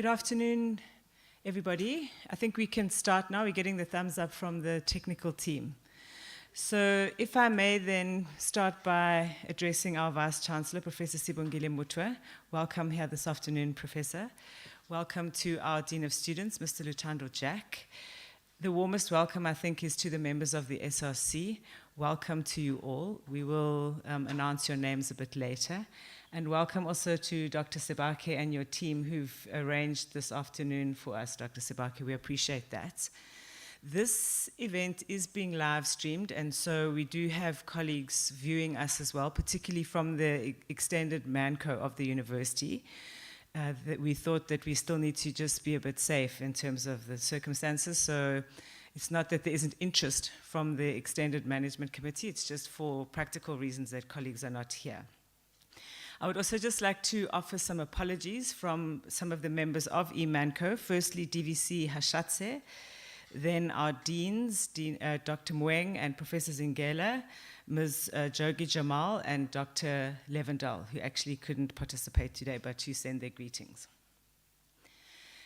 Good afternoon, everybody. I think we can start now. We're getting the thumbs up from the technical team. So if I may then start by addressing our Vice-Chancellor, Professor Sibongile Mutwa. Welcome here this afternoon, Professor. Welcome to our Dean of Students, Mr. Luthando Jack. The warmest welcome, I think, is to the members of the SRC. Welcome to you all. We will announce your names a bit later. And welcome also to Dr. Sebake and your team who've arranged this afternoon for us, Dr. Sebake. We appreciate that. This event is being live streamed, and so we do have colleagues viewing us as well, particularly from the extended MANCO of the university. That we thought that we still need to just be a bit safe in terms of the circumstances. So it's not that there isn't interest from the extended management committee, it's just for practical reasons that colleagues are not here. I would also just like to offer some apologies from some of the members of eManco. Firstly, DVC Hashatse, then our deans, Dr. Mweng and Professor Zingela, Ms. Jogi Jamal and Dr. Levendal, who actually couldn't participate today, but who send their greetings.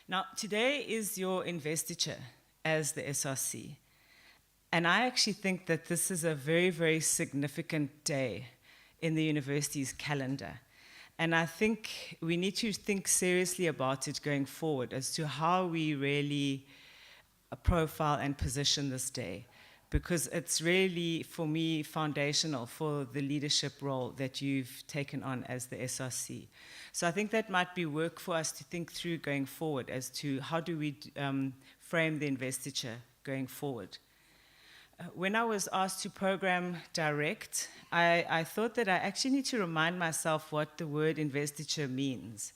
Now, today is your investiture as the SRC. And I actually think that this is a very, very significant day in the university's calendar. And I think we need to think seriously about it going forward as to how we really profile and position this day, because it's really, for me, foundational for the leadership role that you've taken on as the SRC. So I think that might be work for us to think through going forward as to how do we frame the investiture going forward. When I was asked to program direct, I thought that I actually need to remind myself what the word investiture means.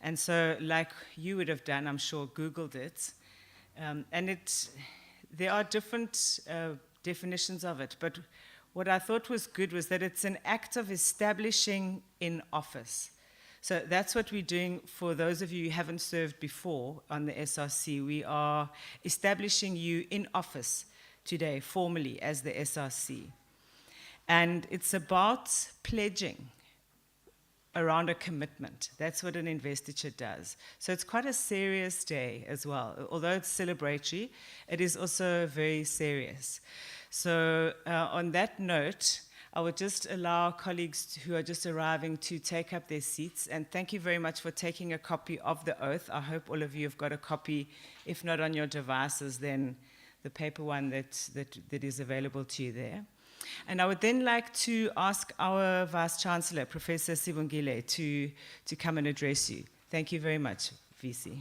And so, like you would have done, I'm sure, Googled it. And there are different definitions of it, but what I thought was good was that it's an act of establishing in office. So that's what we're doing for those of you who haven't served before on the SRC. We are establishing you in office today, formally, as the SRC. And it's about pledging around a commitment. That's what an investiture does. So it's quite a serious day as well. Although it's celebratory, it is also very serious. So on that note, I would just allow colleagues who are just arriving to take up their seats. And thank you very much for taking a copy of the oath. I hope all of you have got a copy, if not on your devices, then the paper one that is available to you there. And I would then like to ask our Vice-Chancellor, Professor Sibongile, to come and address you. Thank you very much, VC.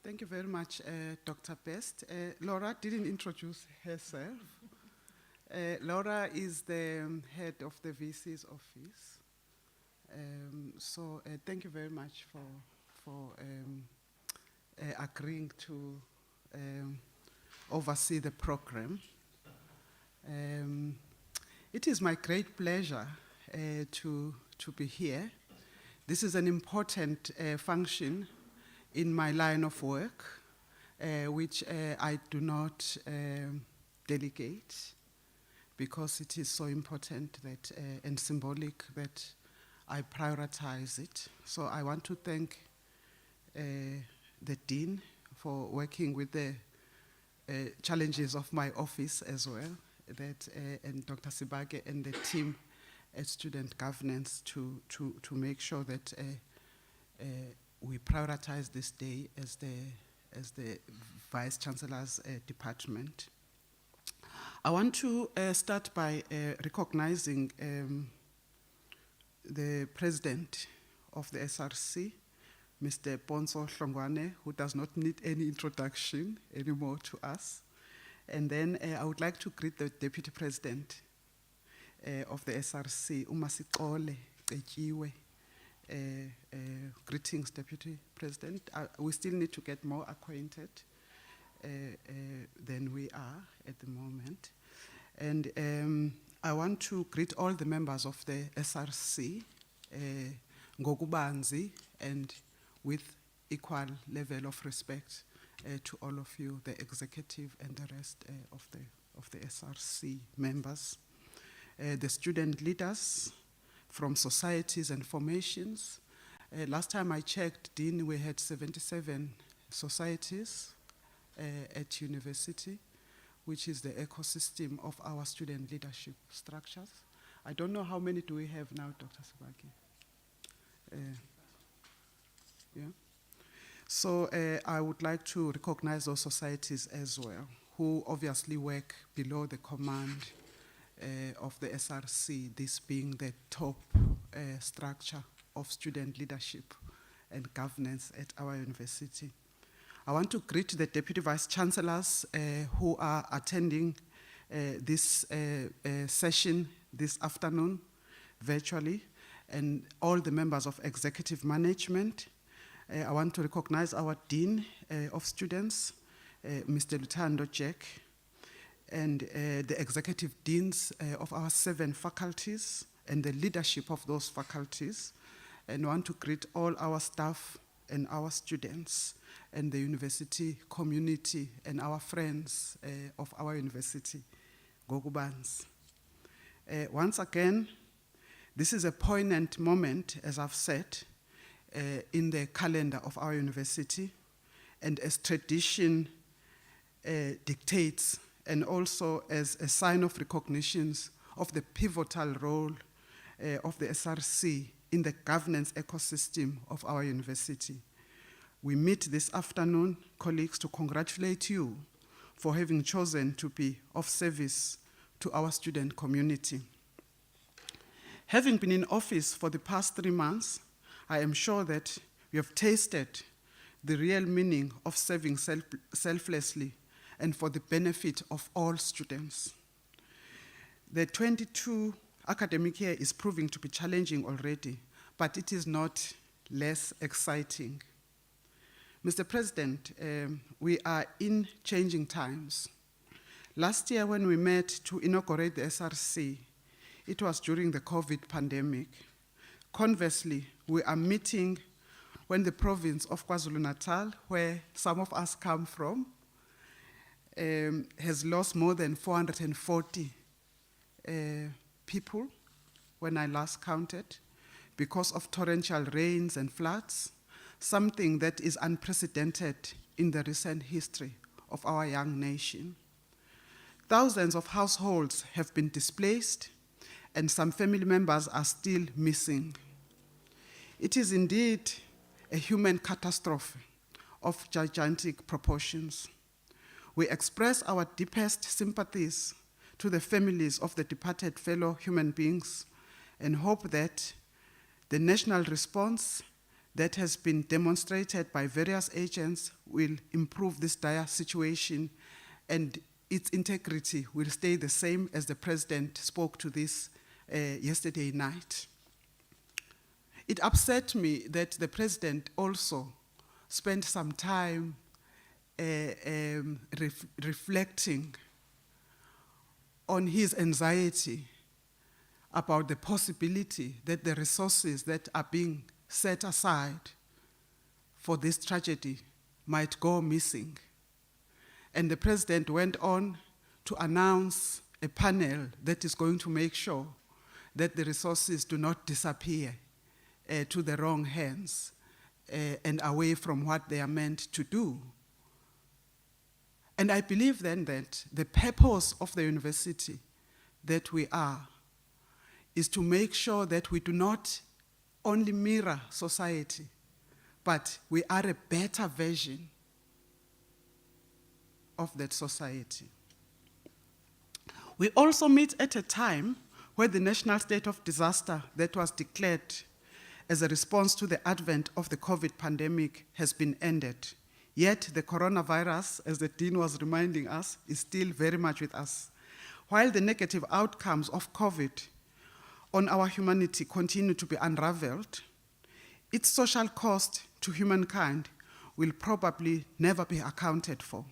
Thank you very much, Dr. Best. Laura didn't introduce herself. Laura is the head of the VC's office. So thank you very much for agreeing to oversee the program. It is my great pleasure to be here. This is an important function in my line of work, which I do not delegate, because it is so important that and symbolic that I prioritize it. So I want to thank the Dean for working with the challenges of my office as well, and Dr. Sebake and the team at Student Governance to make sure that we prioritize this day as the Vice-Chancellor's department. I want to start by recognizing the President of the SRC, Mr. Ponzo Hlongwane, who does not need any introduction anymore to us. And then I would like to greet the Deputy President of the SRC, Umasiqole Qetjiwe. Greetings, Deputy President. We still need to get more acquainted than we are at the moment. And I want to greet all the members of the SRC, ngokubanzi, and with equal level of respect to all of you, the executive and the rest of the SRC members, the student leaders from societies and formations. Last time I checked, Dean, we had 77 societies at university, which is the ecosystem of our student leadership structures. I don't know how many do we have now, Dr. Sabaki? Yeah. So I would like to recognize those societies as well, who obviously work below the command of the SRC, this being the top structure of student leadership and governance at our university. I want to greet the Deputy Vice Chancellors who are attending this session this afternoon virtually, and all the members of executive management. I want to recognize our Dean of Students, Mr. Lutando Jack, and the executive deans of our 7 faculties and the leadership of those faculties. And I want to greet all our staff and our students and the university community and our friends of our university, Gogubans. Once again, this is a poignant moment, as I've said, in the calendar of our university, and as tradition dictates, and also as a sign of recognition of the pivotal role of the SRC in the governance ecosystem of our university. We meet this afternoon, colleagues, to congratulate you for having chosen to be of service to our student community. Having been in office for the past 3 months, I am sure that you have tasted the real meaning of serving selflessly and for the benefit of all students. The 22 academic year is proving to be challenging already, but it is not less exciting. Mr. President, we are in changing times. Last year when we met to inaugurate the SRC, it was during the COVID pandemic. Conversely, we are meeting when the province of KwaZulu-Natal, where some of us come from, has lost more than 440 people when I last counted because of torrential rains and floods, something that is unprecedented in the recent history of our young nation. Thousands of households have been displaced, and some family members are still missing. It is indeed a human catastrophe of gigantic proportions. We express our deepest sympathies to the families of the departed fellow human beings and hope that the national response that has been demonstrated by various agents will improve this dire situation, and its integrity will stay the same, as the President spoke to this yesterday night. It upset me that the President also spent some time reflecting on his anxiety about the possibility that the resources that are being set aside for this tragedy might go missing. And the President went on to announce a panel that is going to make sure that the resources do not disappear to the wrong hands and away from what they are meant to do. And I believe then that the purpose of the university that we are is to make sure that we do not only mirror society, but we are a better version of that society. We also meet at a time where the national state of disaster that was declared as a response to the advent of the COVID pandemic has been ended. Yet the coronavirus, as the Dean was reminding us, is still very much with us. While the negative outcomes of COVID on our humanity continue to be unraveled, its social cost to humankind will probably never be accounted for.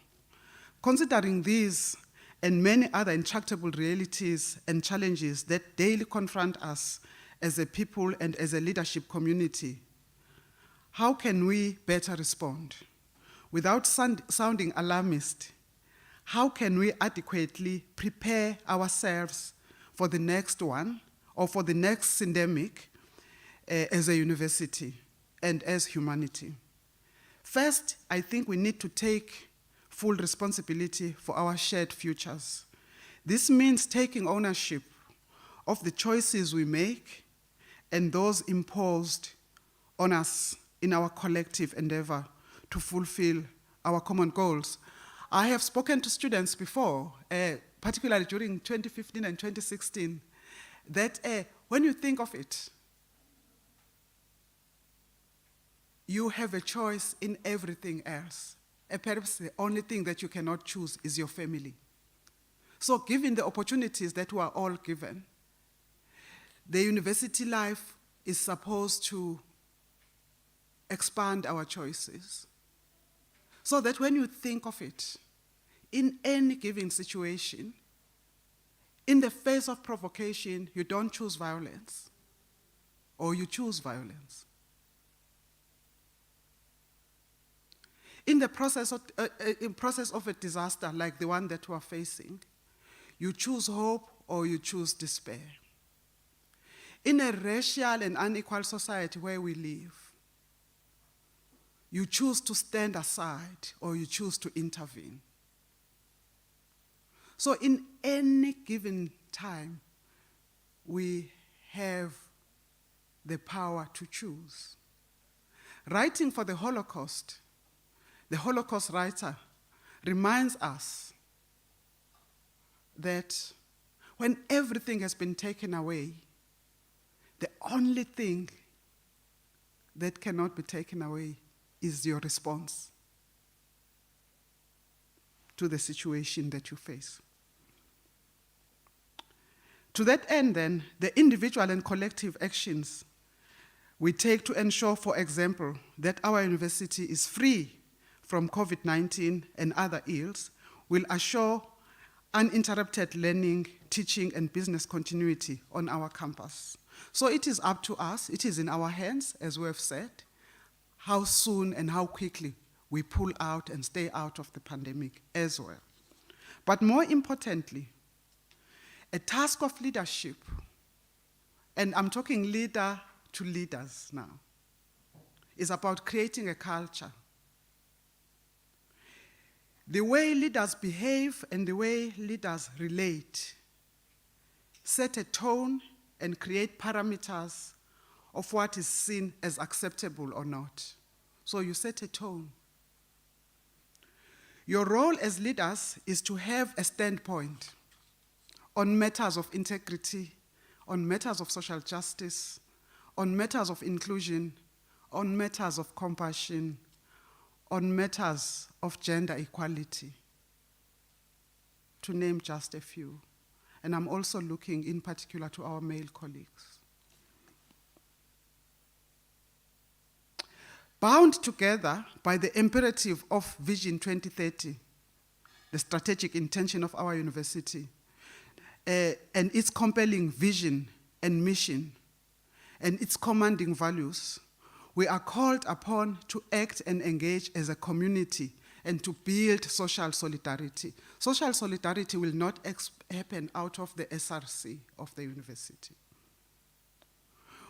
Considering these and many other intractable realities and challenges that daily confront us as a people and as a leadership community, how can we better respond? Without sounding alarmist, how can we adequately prepare ourselves for the next one or for the next syndemic as a university and as humanity? First, I think we need to take full responsibility for our shared futures. This means taking ownership of the choices we make and those imposed on us in our collective endeavor to fulfill our common goals. I have spoken to students before, particularly during 2015 and 2016, that when you think of it, you have a choice in everything else. Perhaps the only thing that you cannot choose is your family. So given the opportunities that we are all given, the university life is supposed to expand our choices so that when you think of it, in any given situation, in the face of provocation, you don't choose violence, or you choose violence. In the process of a disaster like the one that we are facing, you choose hope or you choose despair. In a racial and unequal society where we live, you choose to stand aside or you choose to intervene. So in any given time, we have the power to choose. Writing for the Holocaust writer reminds us that when everything has been taken away, the only thing that cannot be taken away is your response to the situation that you face. To that end, then, the individual and collective actions we take to ensure, for example, that our university is free from COVID-19 and other ills will assure uninterrupted learning, teaching, and business continuity on our campus. So it is up to us, it is in our hands, as we have said, how soon and how quickly we pull out and stay out of the pandemic as well. But more importantly, a task of leadership, and I'm talking leader to leaders now, is about creating a culture. The way leaders behave and the way leaders relate set a tone and create parameters of what is seen as acceptable or not. So you set a tone. Your role as leaders is to have a standpoint on matters of integrity, on matters of social justice, on matters of inclusion, on matters of compassion, on matters of gender equality, to name just a few. And I'm also looking in particular to our male colleagues. Bound together by the imperative of Vision 2030, the strategic intention of our university, and its compelling vision and mission, and its commanding values, we are called upon to act and engage as a community and to build social solidarity. Social solidarity will not happen out of the SRC of the university.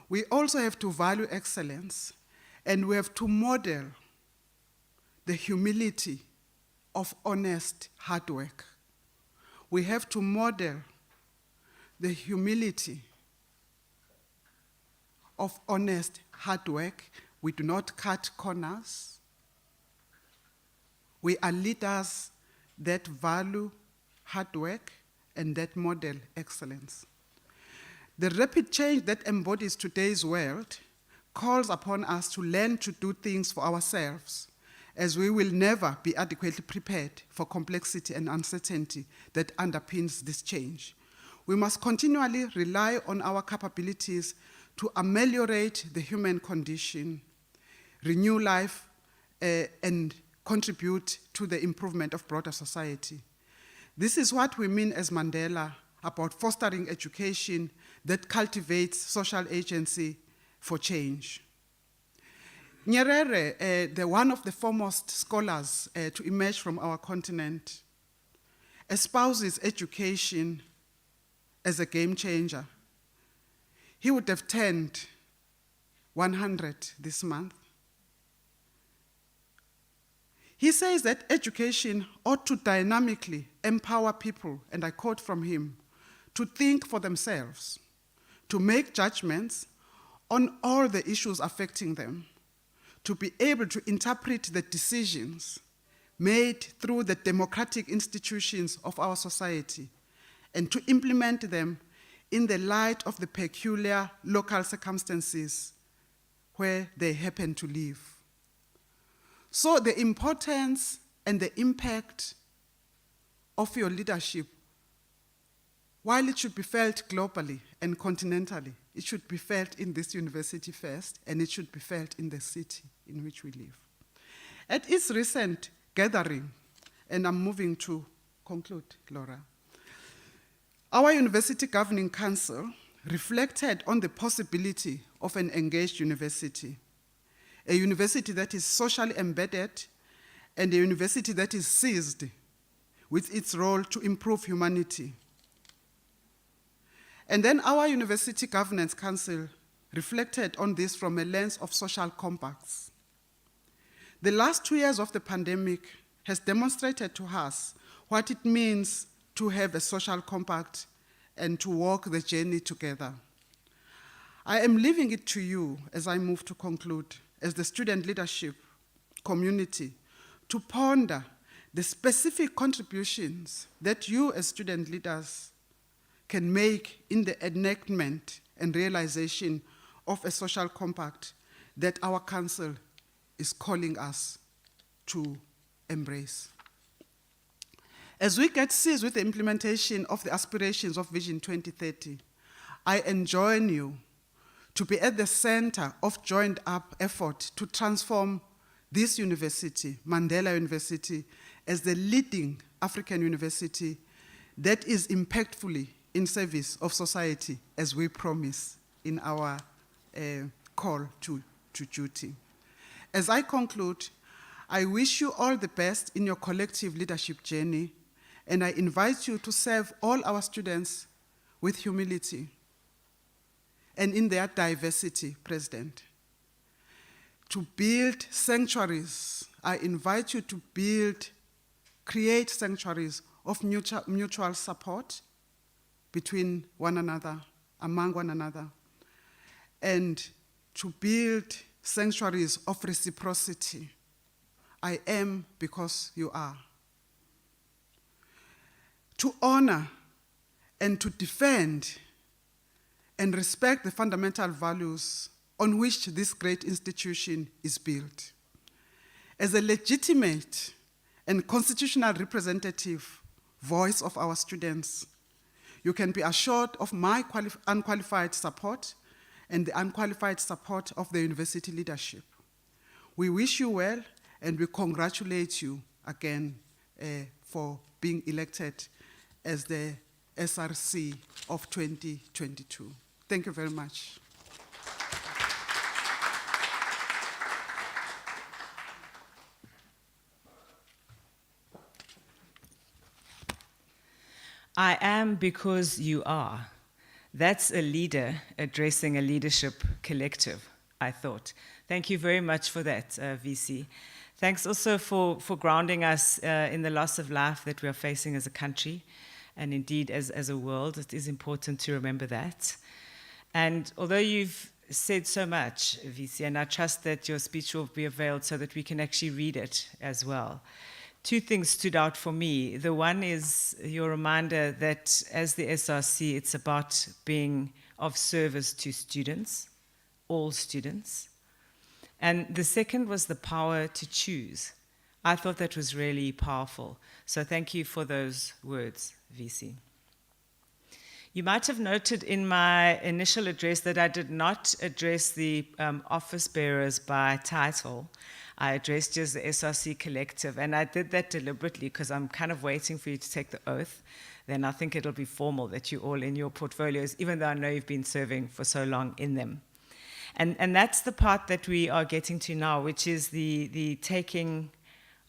We also have to value excellence, and we have to model the humility of honest hard work. We have to model the humility of honest hard work. We do not cut corners. We are leaders that value hard work and that model excellence. The rapid change that embodies today's world calls upon us to learn to do things for ourselves, as we will never be adequately prepared for complexity and uncertainty that underpins this change. We must continually rely on our capabilities to ameliorate the human condition, renew life, and contribute to the improvement of broader society. This is what we mean as Mandela about fostering education that cultivates social agency for change. Nyerere, one of the foremost scholars to emerge from our continent, espouses education as a game changer. He would have turned 100 this month. He says that education ought to dynamically empower people, and I quote from him, to think for themselves, to make judgments on all the issues affecting them, to be able to interpret the decisions made through the democratic institutions of our society, and to implement them in the light of the peculiar local circumstances where they happen to live. So the importance and the impact of your leadership, while it should be felt globally and continentally, it should be felt in this university first, and it should be felt in the city in which we live. At its recent gathering, and I'm moving to conclude, Laura, our University Governing Council reflected on the possibility of an engaged university, a university that is socially embedded, and a university that is seized with its role to improve humanity. And then our University Governance Council reflected on this from a lens of social compacts. The last 2 years of the pandemic has demonstrated to us what it means to have a social compact and to walk the journey together. I am leaving it to you, as I move to conclude, as the student leadership community, to ponder the specific contributions that you as student leaders can make in the enactment and realization of a social compact that our council is calling us to embrace. As we get seized with the implementation of the aspirations of Vision 2030, I enjoin you to be at the center of joined-up effort to transform this university, Mandela University, as the leading African university that is impactfully in service of society, as we promise in our call to duty. As I conclude, I wish you all the best in your collective leadership journey, and I invite you to serve all our students with humility and in their diversity, President. To build sanctuaries, I invite you to create sanctuaries of mutual support between one another, among one another, and to build sanctuaries of reciprocity. I am because you are. To honor and to defend and respect the fundamental values on which this great institution is built. As a legitimate and constitutional representative voice of our students, you can be assured of my unqualified support and the unqualified support of the university leadership. We wish you well, and we congratulate you again for being elected as the SRC of 2022. Thank you very much. I am because you are. That's a leader addressing a leadership collective, I thought. Thank you very much for that, VC. Thanks also for grounding us in the loss of life that we are facing as a country, and indeed as a world. It is important to remember that. And although you've said so much, VC, and I trust that your speech will be availed so that we can actually read it as well. Two things stood out for me. The one is your reminder that as the SRC, it's about being of service to students, all students. And the second was the power to choose. I thought that was really powerful. So thank you for those words, VC. You might have noted in my initial address that I did not address the office bearers by title. I addressed you as the SRC collective, and I did that deliberately because I'm kind of waiting for you to take the oath. Then I think it'll be formal that you're all in your portfolios, even though I know you've been serving for so long in them. And that's the part that we are getting to now, which is the taking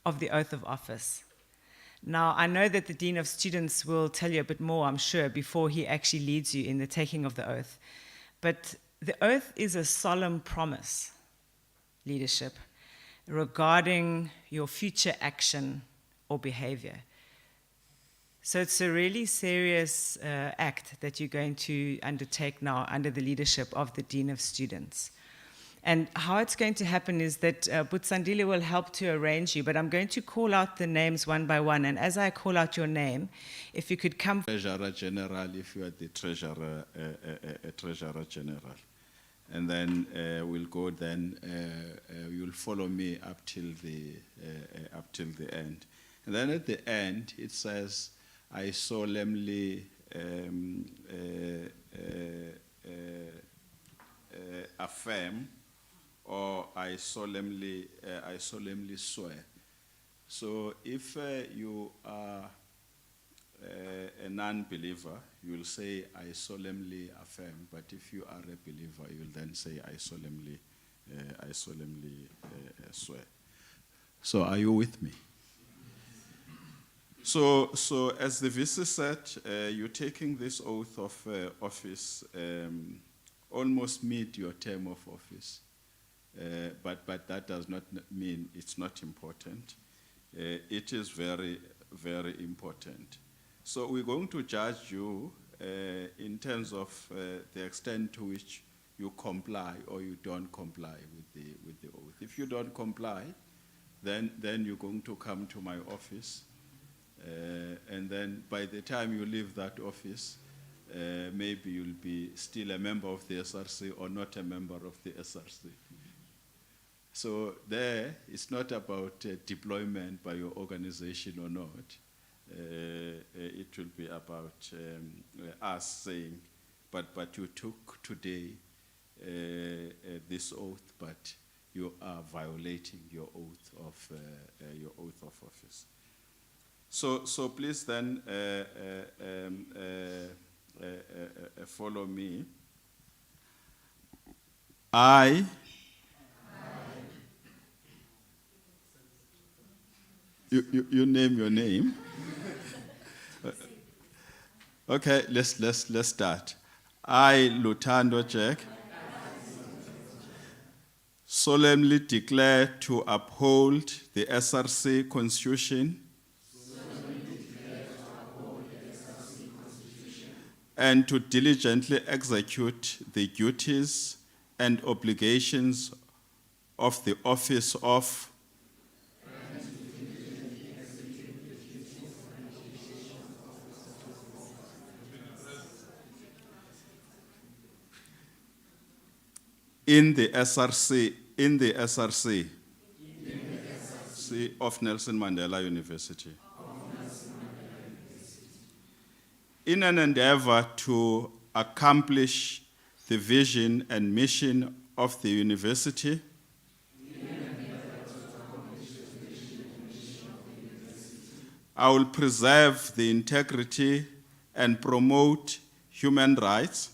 of the oath of office. Now, I know that the Dean of Students will tell you a bit more, I'm sure, before he actually leads you in the taking of the oath. But the oath is a solemn promise, leadership, regarding your future action or behavior. So it's a really serious act that you're going to undertake now under the leadership of the Dean of Students. And how it's going to happen is that Butsandile will help to arrange you, but I'm going to call out the names one by one. And as I call out your name, if you could come... Treasurer General, if you are the Treasurer General. And then we'll go then, you'll follow me up till the end. And then at the end, it says, I solemnly affirm, or I solemnly swear. So if you are a non-believer, you'll say, I solemnly affirm. But if you are a believer, you'll then say, I solemnly swear. So are you with me? So as the VC said, you're taking this oath of office almost mid your term of office. But that does not mean it's not important. It is very, very important. So we're going to judge you in terms of the extent to which you comply or you don't comply with the oath. If you don't comply, then you're going to come to my office, and then by the time you leave that office, maybe you'll be still a member of the SRC or not a member of the SRC. So there, it's not about deployment by your organization or not. It will be about us saying, but you took today this oath, but you are violating your oath of office. So please then follow me. You name your name. Okay, let's start. I, Lutando Jack, solemnly declare to uphold the SRC Constitution and to diligently execute the duties and obligations of the office of in the SRC of Nelson Mandela University. In an endeavor to accomplish the vision and mission of the university, I will preserve the integrity and promote human rights,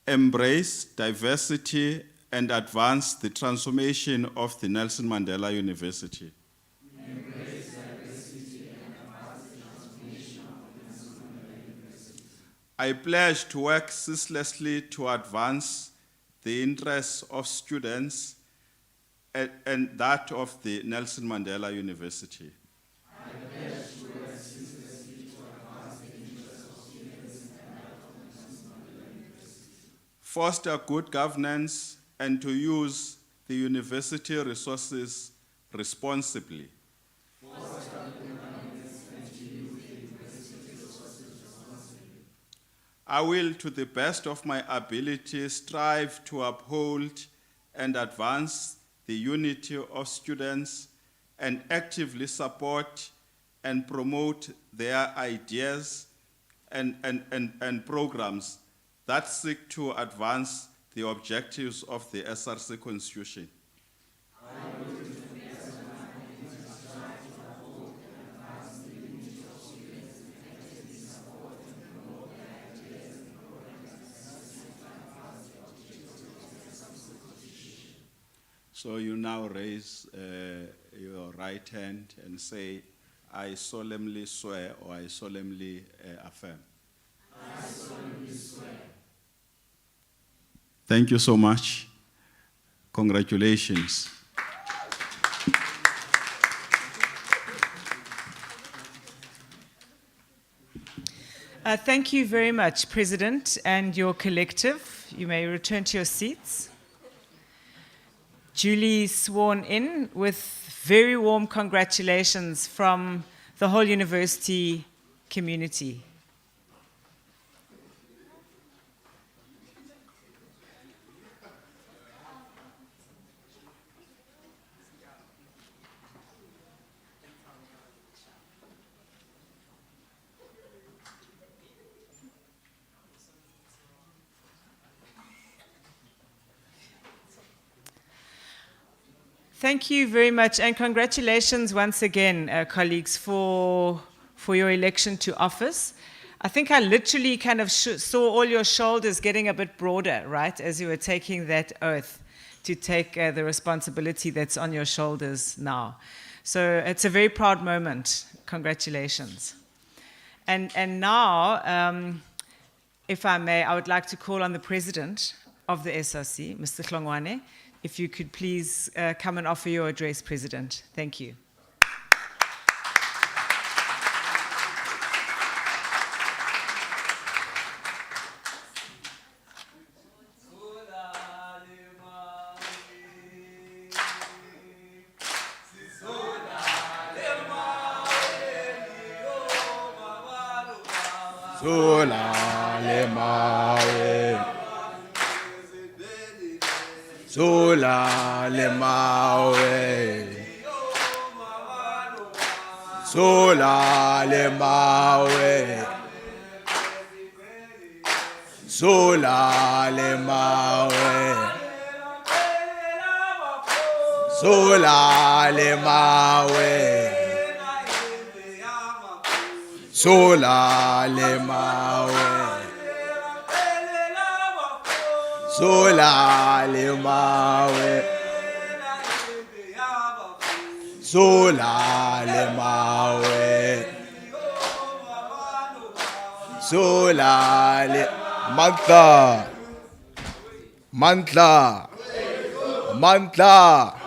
embrace diversity, and advance the transformation of the Nelson Mandela University. I pledge to work ceaselessly to advance the interests of students and that of the Nelson Mandela University. I pledge to work ceaselessly to advance the interests of students and that of the Nelson Mandela University. Foster good governance and to use the university resources responsibly. I will, to the best of my ability, strive to uphold and advance the unity of students and actively support and promote their ideas and programs that seek to advance the objectives of the SRC Constitution, so you now raise your right hand and say, I solemnly swear or I solemnly affirm. I solemnly swear. Thank you so much. Congratulations. Thank you very much, President, and your collective. You may return to your seats. Duly sworn in with very warm congratulations from the whole university community. Thank you very much, and congratulations once again, colleagues, for your election to office. I think I literally kind of saw all your shoulders getting a bit broader, right, as you were taking that oath to take the responsibility that's on your shoulders now. So it's a very proud moment. Congratulations. And now, if I may, I would like to call on the President of the SRC, Mr. Hlongwane. If you could please come and offer your address, President. Thank you. Sola le mawe, sola le mawe, sola le mawe, sola le mawe, sola le mawe. Sola le mawe, sola le mawe, sola le mantla.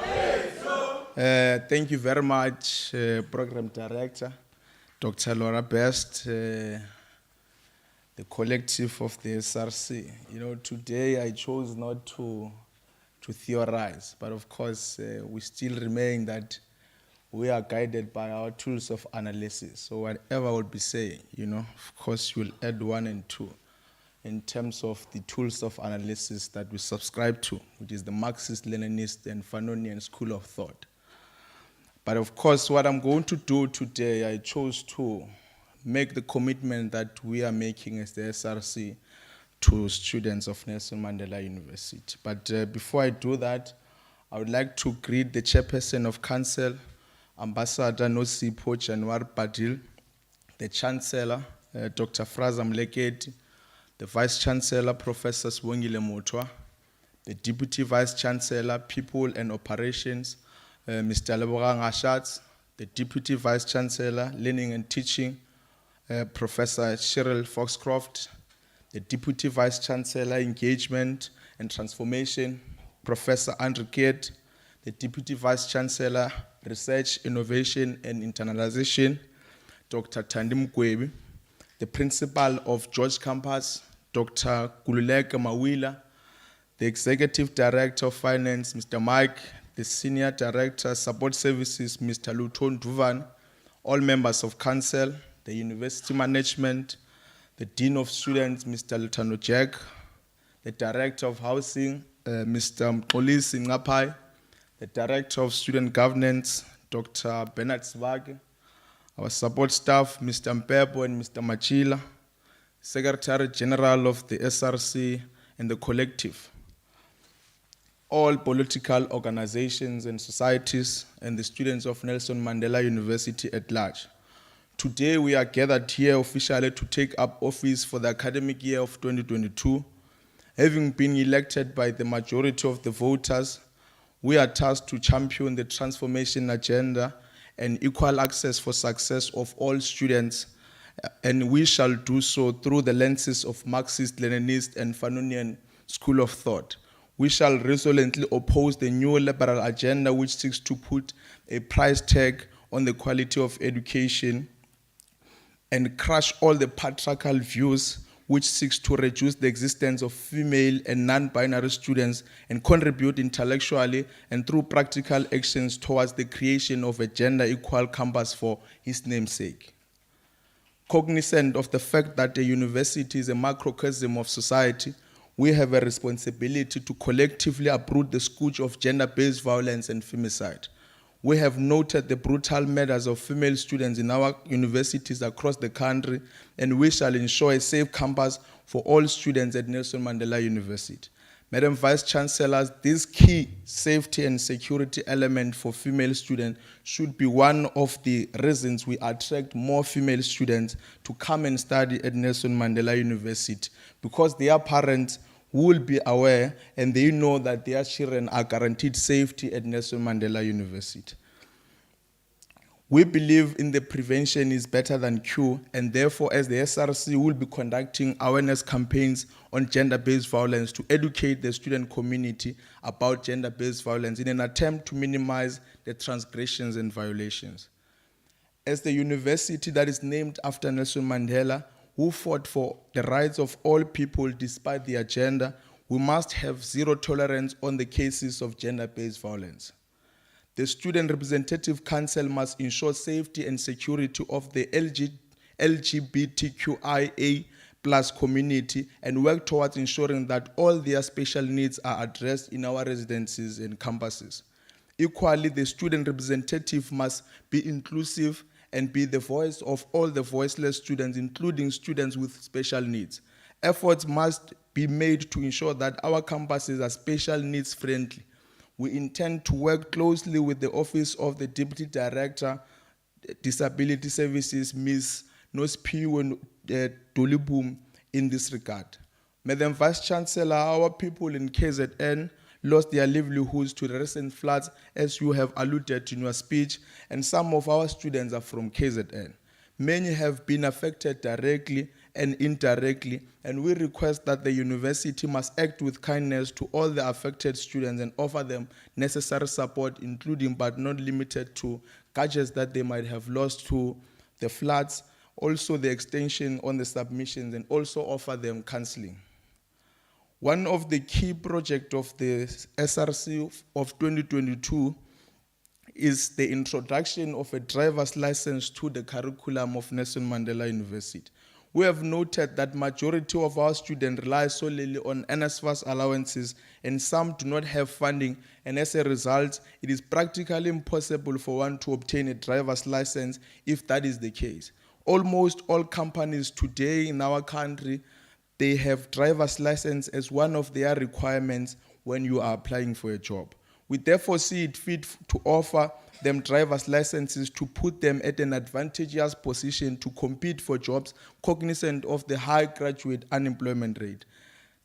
Thank you very much, Program Director, Dr. Laura Best. The collective of the SRC. You know, today I chose not to theorize, but of course we still remain that we are guided by our tools of analysis. So whatever I will be saying, you know, of course you'll add 1 and 2 in terms of the tools of analysis that we subscribe to, which is the Marxist, Leninist, and Fanonian school of thought. But of course, what I'm going to do today, I chose to make the commitment that we are making as the SRC to students of Nelson Mandela University. But before I do that, I would like to greet the chairperson of council, Ambassador Nosipho January Badil, the chancellor, Dr. Fraza Mleketi, the vice chancellor, Professor Swongile Motwa, the deputy vice chancellor, people and operations, Mr. Lebogang Ashatz, the deputy vice chancellor, learning and teaching, Professor Cheryl Foxcroft, the Deputy Vice Chancellor, Engagement and Transformation, Professor Andrew Kidd, the Deputy Vice Chancellor, Research, Innovation and Internalization, Dr. Thandi Mgwebi, the Principal of George Campus, Dr. Kululeke Mawila, the Executive Director of Finance, Mr. Mike, the Senior Director, Support Services, Mr. Luton Duvan, all members of Council, the University Management, the Dean of Students, Mr. Lutano Jack, the Director of Housing, Mr. Mkolisi Ngapai, the Director of Student Governance, Dr. Bernard Svage, our support staff, Mr. Mpepo and Mr. Machila, Secretary General of the SRC and the collective, all political organizations and societies, and the students of Nelson Mandela University at large. Today we are gathered here officially to take up office for the academic year of 2022. Having been elected by the majority of the voters, we are tasked to champion the transformation agenda and equal access for success of all students, and we shall do so through the lenses of Marxist, Leninist, and Fanonian school of thought. We shall resolutely oppose the new liberal agenda which seeks to put a price tag on the quality of education and crush all the patriarchal views which seeks to reduce the existence of female and non-binary students and contribute intellectually and through practical actions towards the creation of a gender-equal campus for his namesake. Cognizant of the fact that the university is a macrocosm of society, we have a responsibility to collectively uproot the scourge of gender-based violence and femicide. We have noted the brutal murders of female students in our universities across the country, and we shall ensure a safe campus for all students at Nelson Mandela University. Madam Vice Chancellor, this key safety and security element for female students should be one of the reasons we attract more female students to come and study at Nelson Mandela University, because their parents will be aware and they know that their children are guaranteed safety at Nelson Mandela University. We believe in the prevention is better than cure, and therefore as the SRC will be conducting awareness campaigns on gender-based violence to educate the student community about gender-based violence in an attempt to minimize the transgressions and violations. As the university that is named after Nelson Mandela, who fought for the rights of all people despite the agenda, we must have zero tolerance on the cases of gender-based violence. The Student Representative Council must ensure safety and security of the LGBTQIA+ community and work towards ensuring that all their special needs are addressed in our residencies and campuses. Equally, the student representative must be inclusive and be the voice of all the voiceless students, including students with special needs. Efforts must be made to ensure that our campuses are special needs friendly. We intend to work closely with the Office of the Deputy Director, Disability Services, Ms. Nospiwe Dolibum, in this regard. Madam Vice Chancellor, our people in KZN lost their livelihoods to the recent floods, as you have alluded to in your speech, and some of our students are from KZN. Many have been affected directly and indirectly, and we request that the university must act with kindness to all the affected students and offer them necessary support, including but not limited to gadgets that they might have lost to the floods, also the extension on the submissions, and also offer them counseling. One of the key projects of the SRC of 2022 is the introduction of a driver's license to the curriculum of Nelson Mandela University. We have noted that majority of our students rely solely on NSFAS allowances, and some do not have funding, and as a result, it is practically impossible for one to obtain a driver's license if that is the case. Almost all companies today in our country, they have driver's license as one of their requirements when you are applying for a job. We therefore see it fit to offer them driver's licenses to put them at an advantageous position to compete for jobs, cognizant of the high graduate unemployment rate.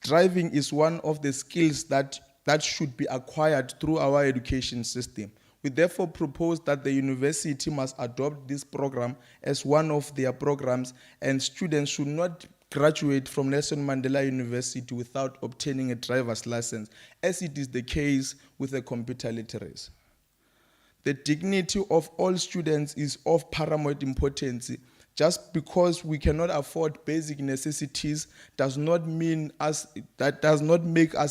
Driving is one of the skills that should be acquired through our education system. We therefore propose that the university must adopt this program as one of their programs, and students should not graduate from Nelson Mandela University without obtaining a driver's license, as it is the case with the computer literacy. The dignity of all students is of paramount importance. Just because we cannot afford basic necessities does not make us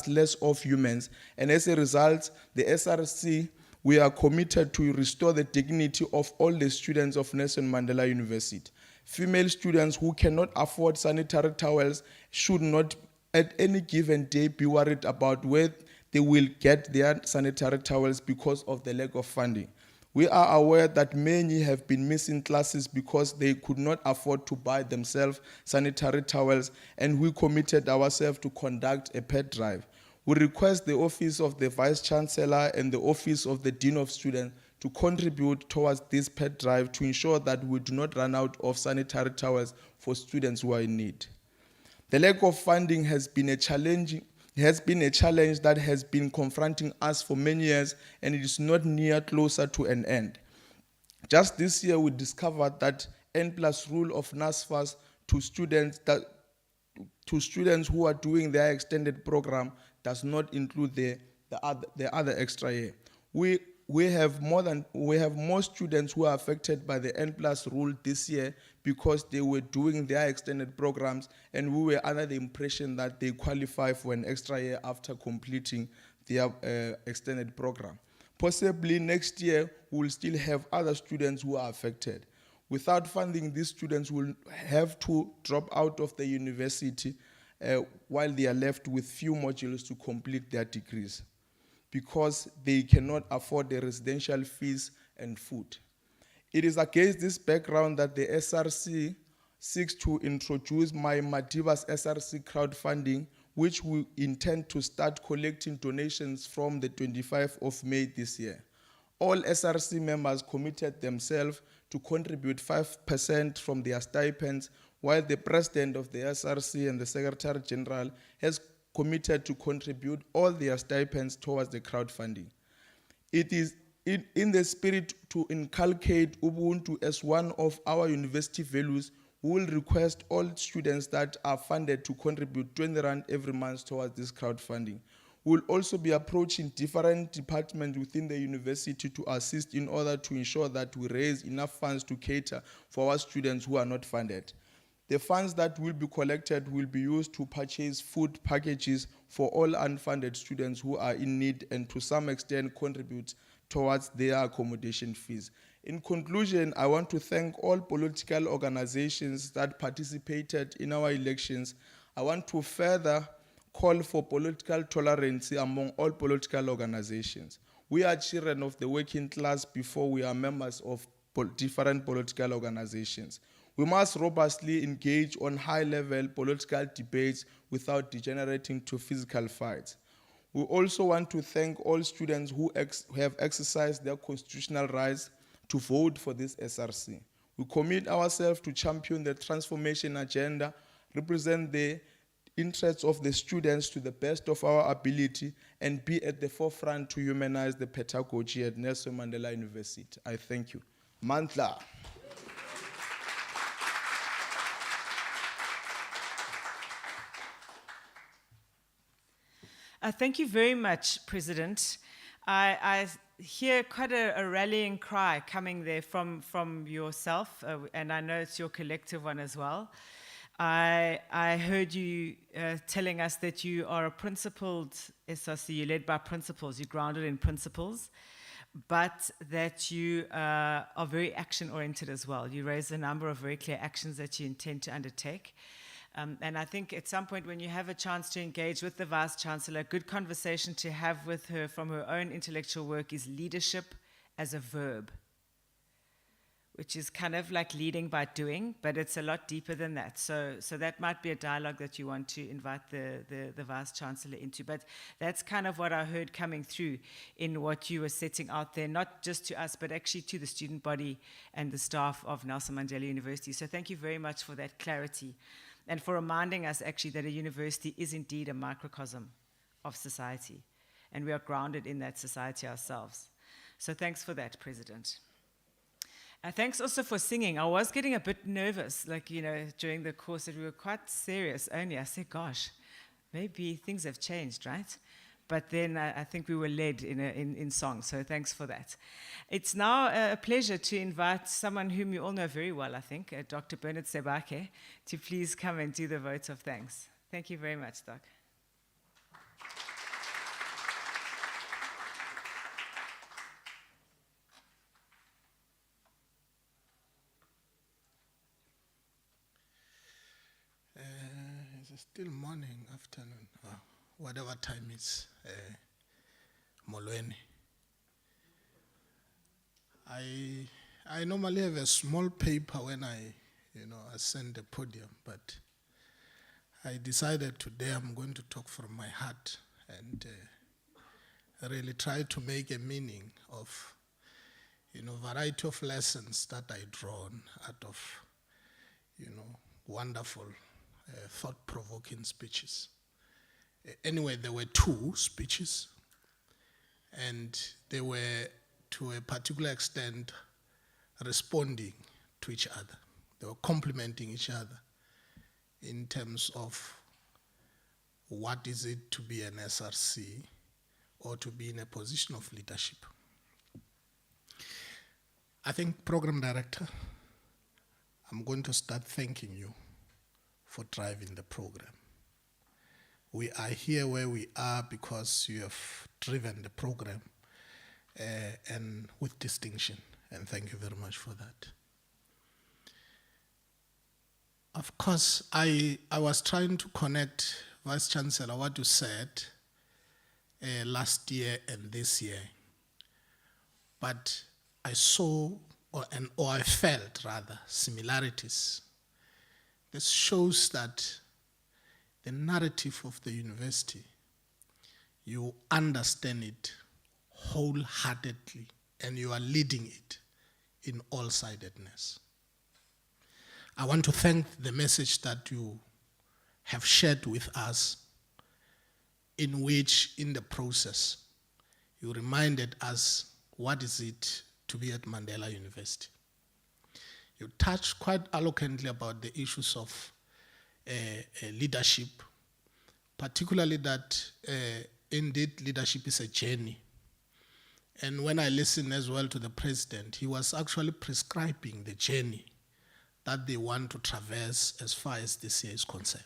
less of humans. And as a result, the SRC, we are committed to restore the dignity of all the students of Nelson Mandela University. Female students who cannot afford sanitary towels should not at any given day be worried about where they will get their sanitary towels because of the lack of funding. We are aware that many have been missing classes because they could not afford to buy themselves sanitary towels, and we committed ourselves to conduct a pet drive. We request the Office of the Vice Chancellor and the Office of the Dean of Students to contribute towards this pet drive to ensure that we do not run out of sanitary towels for students who are in need. The lack of funding has been a challenge that has been confronting us for many years, and it is not near closer to an end. Just this year, we discovered that N+ rule of NSFAS to students who are doing their extended program does not include the other extra year. We have more students who are affected by the N+ rule this year because they were doing their extended programs, and we were under the impression that they qualify for an extra year after completing their extended program. Possibly next year, we will still have other students who are affected. Without funding, these students will have to drop out of the university while they are left with few modules to complete their degrees, because they cannot afford the residential fees and food. It is against this background that the SRC seeks to introduce my Madiba's SRC crowdfunding, which we intend to start collecting donations from the 25th of May this year. All SRC members committed themselves to contribute 5% from their stipends, while the president of the SRC and the Secretary General has committed to contribute all their stipends towards the crowdfunding. It is in the spirit to inculcate Ubuntu as one of our university values. We will request all students that are funded to contribute 20 Rand every month towards this crowdfunding. We will also be approaching different departments within the university to assist in order to ensure that we raise enough funds to cater for our students who are not funded. The funds that will be collected will be used to purchase food packages for all unfunded students who are in need, and to some extent contribute towards their accommodation fees. In conclusion, I want to thank all political organizations that participated in our elections. I want to further call for political tolerance among all political organizations. We are children of the working class before we are members of different political organizations. We must robustly engage on high-level political debates without degenerating to physical fights. We also want to thank all students who have exercised their constitutional rights to vote for this SRC. We commit ourselves to champion the transformation agenda, represent the interests of the students to the best of our ability, and be at the forefront to humanize the pedagogy at Nelson Mandela University. I thank you. Mandela. Thank you very much, President. I hear quite a rallying cry coming there from yourself, and I know it's your collective one as well. I heard you telling us that you are a principled SRC, you're led by principles, you're grounded in principles, but that you are very action-oriented as well. You raise a number of very clear actions that you intend to undertake. And I think at some point when you have a chance to engage with the Vice Chancellor, a good conversation to have with her from her own intellectual work is leadership as a verb, which is kind of like leading by doing, but it's a lot deeper than that. So that might be a dialogue that you want to invite the Vice Chancellor into. But that's kind of what I heard coming through in what you were setting out there, not just to us, but actually to the student body and the staff of Nelson Mandela University. So thank you very much for that clarity, and for reminding us actually that a university is indeed a microcosm of society, and we are grounded in that society ourselves. So thanks for that, President. Thanks also for singing. I was getting a bit nervous, during the course that we were quite serious only. I said, gosh, maybe things have changed, right? But then I think we were led in song, so thanks for that. It's now a pleasure to invite someone whom you all know very well, I think, Dr. Bernard Sebake, to please come and do the vote of thanks. Thank you very much, Doc. It's still morning, afternoon, whatever time it's Molweni. I normally have a small paper when I ascend the podium, but I decided today I'm going to talk from my heart and really try to make a meaning of, variety of lessons that I drawn out of, wonderful, thought-provoking speeches. Anyway, there were 2 speeches, and they were, to a particular extent, responding to each other. They were complementing each other in terms of what is it to be an SRC or to be in a position of leadership. I think, Program Director, I'm going to start thanking you for driving the program. We are here where we are because you have driven the program and with distinction, and thank you very much for that. Of course, I was trying to connect, Vice Chancellor, what you said last year and this year, but I saw, or I felt rather, similarities. This shows that the narrative of the university, you understand it wholeheartedly, and you are leading it in all-sidedness. I want to thank the message that you have shared with us, in which, in the process, you reminded us what is it to be at Mandela University. You touched quite eloquently about the issues of leadership, particularly that indeed leadership is a journey. And when I listened as well to the president, he was actually prescribing the journey that they want to traverse as far as this year is concerned.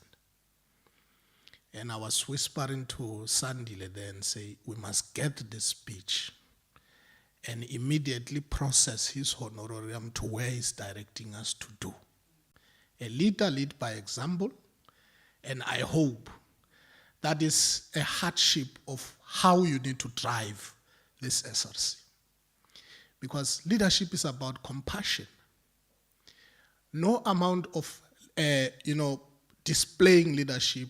And I was whispering to Sandile there and say, we must get this speech and immediately process his honorarium to where he's directing us to do. A leader lead by example, and I hope that is a hardship of how you need to drive this SRC. Because leadership is about compassion. No amount of, displaying leadership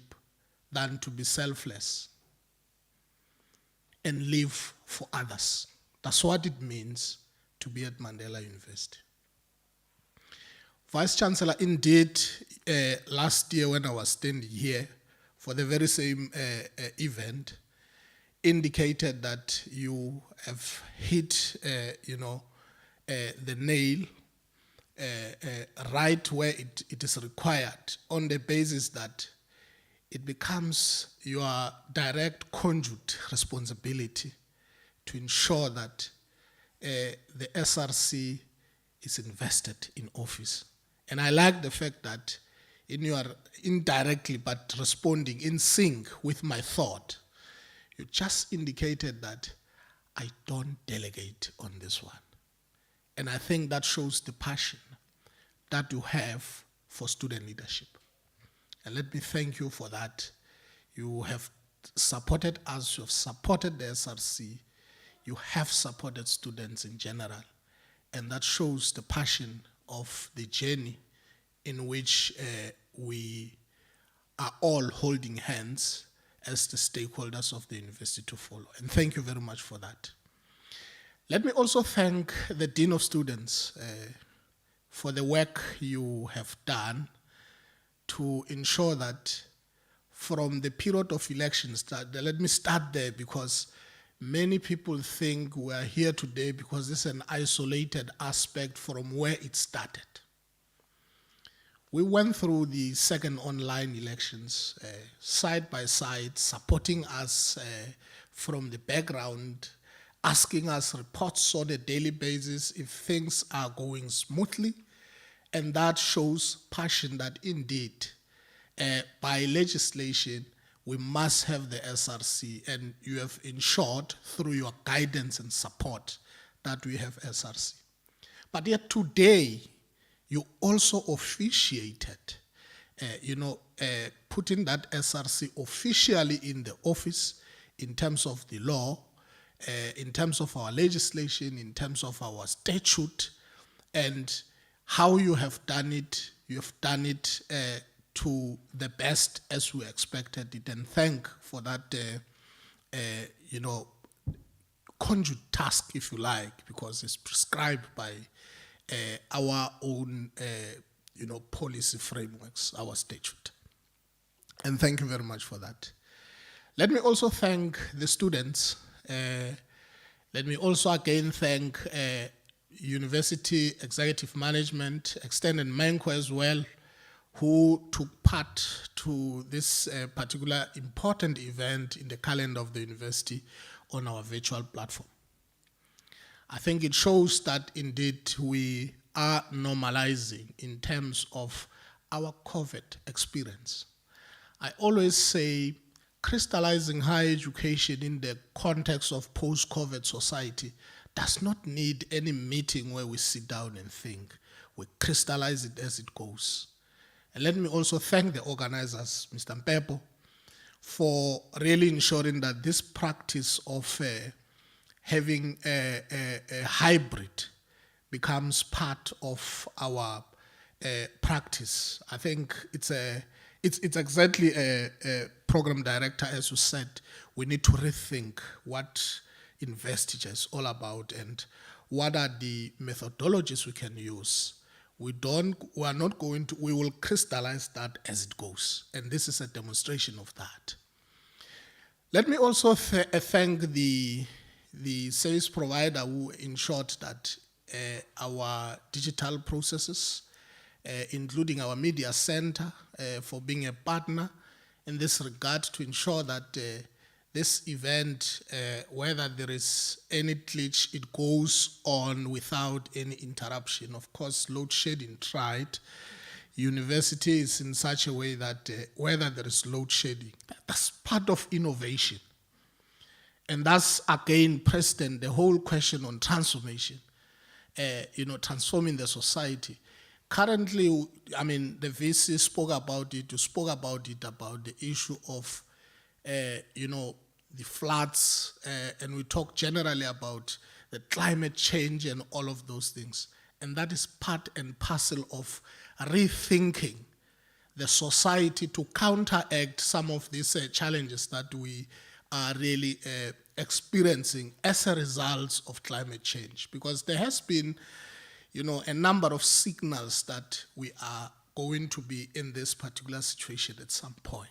than to be selfless and live for others. That's what it means to be at Mandela University. Vice Chancellor, indeed, last year when I was standing here for the very same event, indicated that you have hit, the nail right where it is required, on the basis that it becomes your direct conduit responsibility to ensure that the SRC is invested in office. And I like the fact that you are indirectly but responding in sync with my thought. You just indicated that I don't delegate on this one. And I think that shows the passion that you have for student leadership. And let me thank you for that. You have supported us, you have supported the SRC, you have supported students in general, and that shows the passion of the journey in which we are all holding hands as the stakeholders of the university to follow. And thank you very much for that. Let me also thank the Dean of Students for the work you have done to ensure that from the period of elections, let me start there, because many people think we are here today because this is an isolated aspect from where it started. We went through the second online elections side by side, supporting us from the background, asking us reports on a daily basis if things are going smoothly. And that shows passion that indeed, by legislation, we must have the SRC, and you have ensured through your guidance and support that we have SRC. But yet today, you also officiated, putting that SRC officially in the office in terms of the law, in terms of our legislation, in terms of our statute, and how you have done it. You have done it to the best as we expected it, and thank for that you know, conjugate task, if you like, because it's prescribed by our own, you know, policy frameworks, our statute. And thank you very much for that. Let me also thank the students. Let me also again thank University Executive Management, Extended Menko as well, who took part to this particular important event in the calendar of the university on our virtual platform. I think it shows that indeed we are normalizing in terms of our COVID experience. I always say crystallizing higher education in the context of post-COVID society does not need any meeting where we sit down and think. We crystallize it as it goes. And let me also thank the organizers, Mr. Mpepo, for really ensuring that this practice of having a hybrid becomes part of our practice. I think it's exactly a program director, as you said, we need to rethink what Investiture is all about and what are the methodologies we can use. We will crystallize that as it goes. And this is a demonstration of that. Let me also thank the service provider who ensured that our digital processes, including our media center, for being a partner in this regard to ensure that this event, whether there is any glitch, it goes on without any interruption. Of course, load shedding tried. University is in such a way that whether there is load shedding, that's part of innovation. And that's, again, President, the whole question on transformation, transforming the society. Currently, I mean, the VC spoke about it, you spoke about it, about the issue of, the floods, and we talk generally about the climate change and all of those things. And that is part and parcel of rethinking the society to counteract some of these challenges that we are really experiencing as a result of climate change. Because there has been, a number of signals that we are going to be in this particular situation at some point.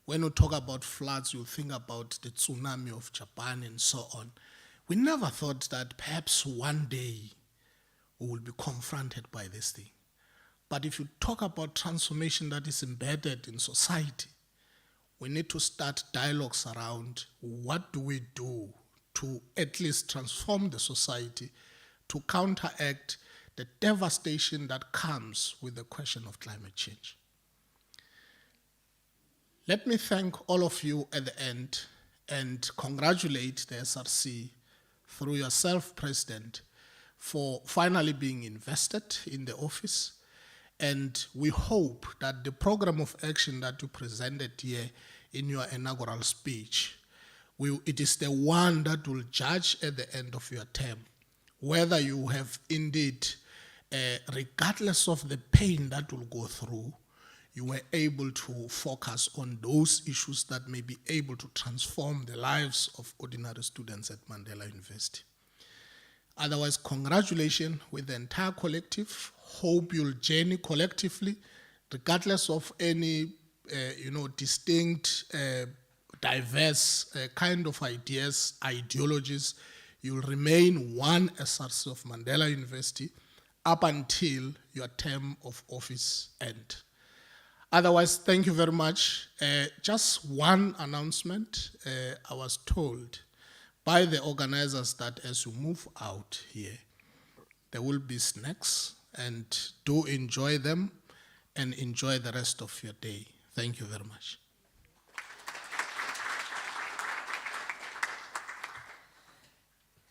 When we talk about floods, you think about the tsunami of Japan and so on. We never thought that perhaps one day we will be confronted by this thing. But if you talk about transformation that is embedded in society, we need to start dialogues around what do we do to at least transform the society to counteract the devastation that comes with the question of climate change. Let me thank all of you at the end and congratulate the SRC through yourself, President, for finally being invested in the office. And we hope that the program of action that you presented here in your inaugural speech, it is the one that will judge at the end of your term whether you have indeed, regardless of the pain that will go through, you were able to focus on those issues that may be able to transform the lives of ordinary students at Mandela University. Otherwise, congratulations with the entire collective. Hope you'll journey collectively, regardless of any, distinct, diverse kind of ideas, ideologies. You'll remain one SRC of Mandela University up until your term of office ends. Otherwise, thank you very much. Just one announcement. I was told by the organizers that as you move out here, there will be snacks, and do enjoy them and enjoy the rest of your day. Thank you very much.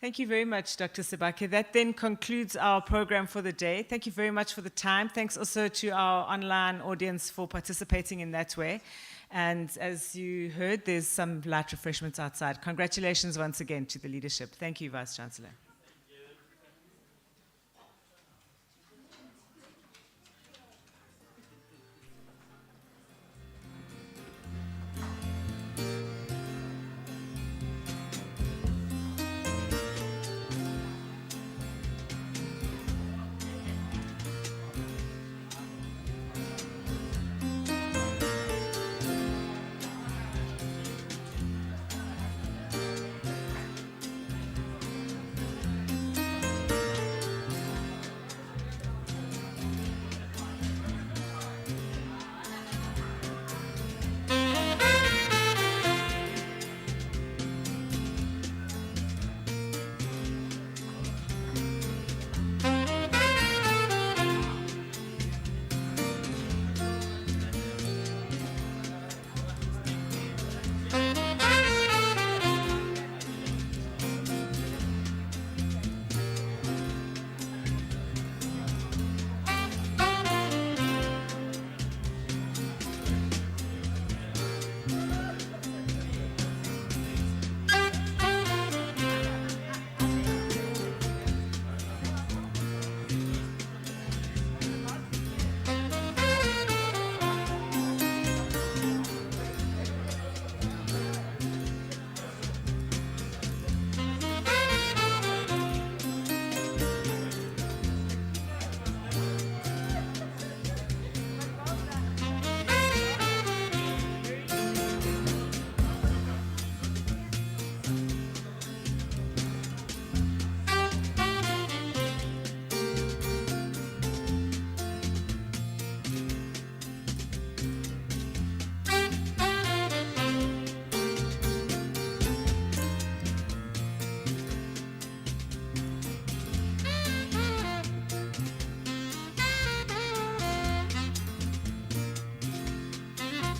Thank you very much, Dr. Sebake. That then concludes our program for the day. Thank you very much for the time. Thanks also to our online audience for participating in that way. And as you heard, there's some light refreshments outside. Congratulations once again to the leadership. Thank you, Vice-Chancellor.